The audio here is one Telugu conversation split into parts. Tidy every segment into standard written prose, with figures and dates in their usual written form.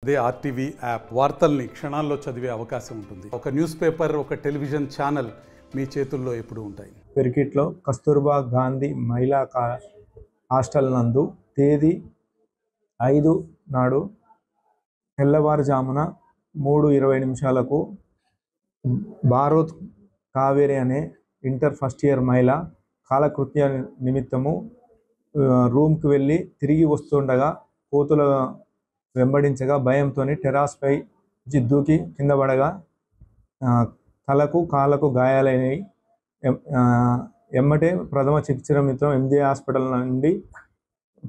అదే ఆర్టీవీ యాప్ వార్తల్ని క్షణాల్లో చదివే అవకాశం ఉంటుంది. ఒక న్యూస్ పేపర్, ఒక టెలివిజన్ ఛానల్ మీ చేతుల్లో ఎప్పుడూ ఉంటాయి. పెరికిట్లో కస్తూర్బా గాంధీ మహిళా హాస్టల్ నందు తేదీ 5 నాడు తెల్లవారుజామున 3:20 భారత్ కావేరి అనే ఇంటర్ ఫస్ట్ ఇయర్ మహిళ కాలకృత్య నిమిత్తము రూమ్కి వెళ్ళి తిరిగి వస్తుండగా కోతుల వెంబడించగా భయంతో టెరాస్పై దూకి కింద పడగా తలకు కాళ్ళకు గాయాలైనవి. ఎమ్మటే ప్రథమ చికిత్స నిమిత్తం ఎంజే హాస్పిటల్ నుండి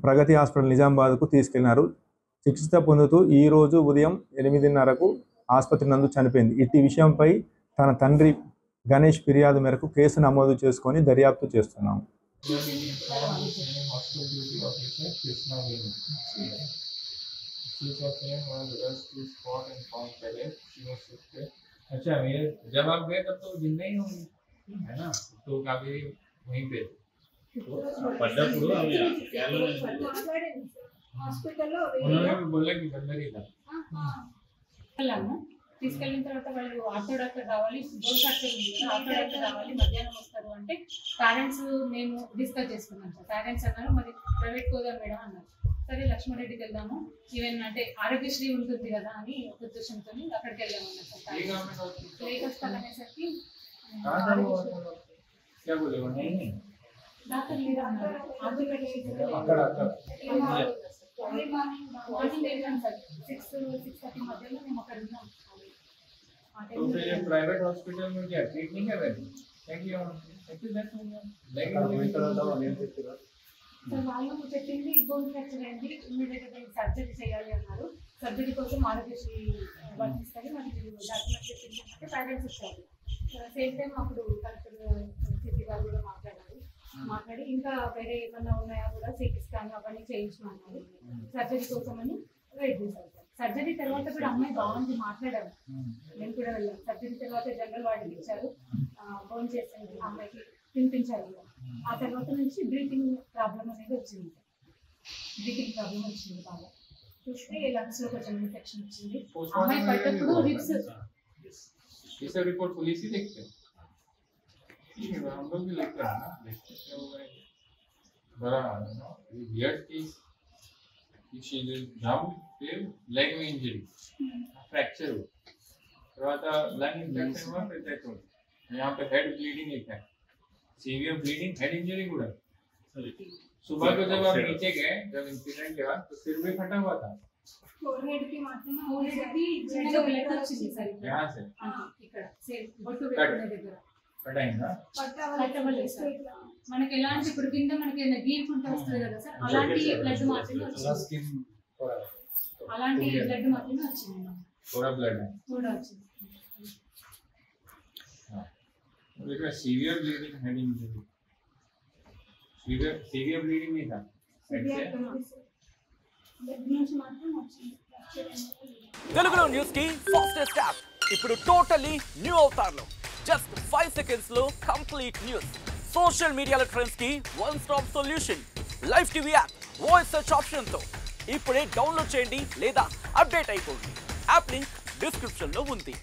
ప్రగతి హాస్పిటల్ నిజామాబాద్కు తీసుకెళ్లినారు. చికిత్స పొందుతూ ఈరోజు ఉదయం 8:30 ఆసుపత్రి నందు చనిపోయింది. ఇట్టి విషయంపై తన తండ్రి గణేష్ ఫిర్యాదు మేరకు కేసు నమోదు చేసుకొని దర్యాప్తు చేస్తున్నాము. अच्छा मेरे जब आप गए तब तो जिंदा ही होंगी है ना, तो काफी वहीं पे पड्डప్పుడు హాస్పిటల్లో उन्होंने भी बोला कि अंदर ही था. వెళ్ళాము. తీసుకెళ్ళిన తర్వాత వాళ్ళు ఆర్థో డాక్టర్ కావాలి, బోన్ డాక్టర్ ఉంది కదా, ఆర్థో డాక్టర్ కావాలి, మధ్యాహ్నం వస్తారు అంటే పేరెంట్స్ మేము డిస్కస్ చేసుకున్నాం సార్. పేరెంట్స్ అన్నారు మరి ప్రైవేట్ పోదాం మేడం అన్నారు. సరే లక్ష్మారెడ్డికి వెళ్దాము, ఈవెన్ అంటే ఆరోగ్యశ్రీ ఉంటుంది కదా అని ఒక ఉద్దేశంతో అక్కడికి వెళ్ళామన్నారు సార్. హాస్పిటల్ అనేసరికి क्या बोले वो नहीं డాక్టర్ లేరు అన్నారు. మార్నింగ్ వెళ్ళాం సార్ 6-6:30 మధ్యలో మేము అక్కడ ఉన్నాం. तो फिर ये प्राइवेट हॉस्पिटल में क्या ट्रीट नहीं कर रहे थे? थैंक यू సార్ వాళ్ళు చెప్పింది బోన్ ఫ్రాక్చర్ అయింది, ఇమ్మీడియట్గా సర్జరీ చేయాలి అన్నారు. సర్జరీ కోసం ఆరోగ్యశ్రీ వర్తిస్తుంది, మరి డాక్యుమెంట్ చెప్పింది అంటే పేరెంట్స్ ఇస్తారు. సేమ్ టైం అప్పుడు కలెక్టర్ సిటీ వాళ్ళు కూడా మాట్లాడి ఇంకా వేరే ఏమన్నా ఉన్నాయా కూడా సిటీ స్కాన్ అవన్నీ చేయించమన్నారు. సర్జరీ కోసం అని వెయిట్ చేశారు సార్. సర్జరీ తర్వాత కూడా అమ్మాయి బాగుంది, మాట్లాడారు, నేను కూడా వెళ్ళాను. సర్జరీ తర్వాత జనరల్ వార్డుకి ఇచ్చారు, ఫోన్ చేసింది, అమ్మాయికి తినిపించారు. ఆ తర్వాత నుంచి బ్రీతింగ్ ప్రాబ్లం అనేది వచ్చింది, బ్రీతింగ్ ప్రాబ్లం వచ్చింది బాగా. చూస్తే లంగ్స్ లో కొంచెం ఇన్ఫెక్షన్ వచ్చింది. అమ్మాయి పడ్డప్పుడు రిబ్స్ ये सब रिपोर्ट पुलिस ही देखते हैं. ठीक है, हम लोग भी देखते हैं ना, देखते क्या हुआ है बड़ा ये वियर्ड केस. शी जंप पे लेग में इंजरी, फ्रैक्चर हुआ, తర్వాత लंग इन्फेक्शन हुआ, फिर डेथ हो गई. यहाँ पे हेड ब्लीडिंग लिखा है, सीवियर ब्लीडिंग, हेड इंजरी हुआ. सुबह को जब आप नीचे गए, जब इंसिडेंट के बाद, तो सिर भी फटा हुआ था. ఫోర్హెడ్ కి మాత్రమే ఫోర్హెడ్ కి చిన్నగా బ్లడ్ వచ్చింది సార్. यहाँ से ఇక్కడ సేమ్ బొట్టు పెట్టుకునే దగ్గర కటైందా? పట్టవలేదు సార్. మనకి ఎలాంటి ఇప్పుడు కింద మనకి ఏదైనా గీరుకుంటూ వస్తుంది కదా సార్, అలాంటి బ్లడ్ మాత్రమే వచ్చింది. అలాంటి బ్లడ్ మాత్రమే వచ్చింది, थोड़ा ब्लड है కూడా వచ్చింది. देखो severe bleeding, head injury, severe bleeding नहीं था. తెలుగులో న్యూస్ కి ఫాస్టెస్ట్ యాప్ ఇప్పుడు టోటల్లీ న్యూ అవతార్లో జస్ట్ 5 సెకండ్స్ లో కంప్లీట్ న్యూస్. సోషల్ మీడియాలో ట్రెండ్స్ కి one stop solution. Live TV app voice search option తో ఇప్పుడే డౌన్లోడ్ చేయండి లేదా అప్డేట్ అయిపోండి. యాప్ లింక్ డిస్క్రిప్షన్ లో ఉంది.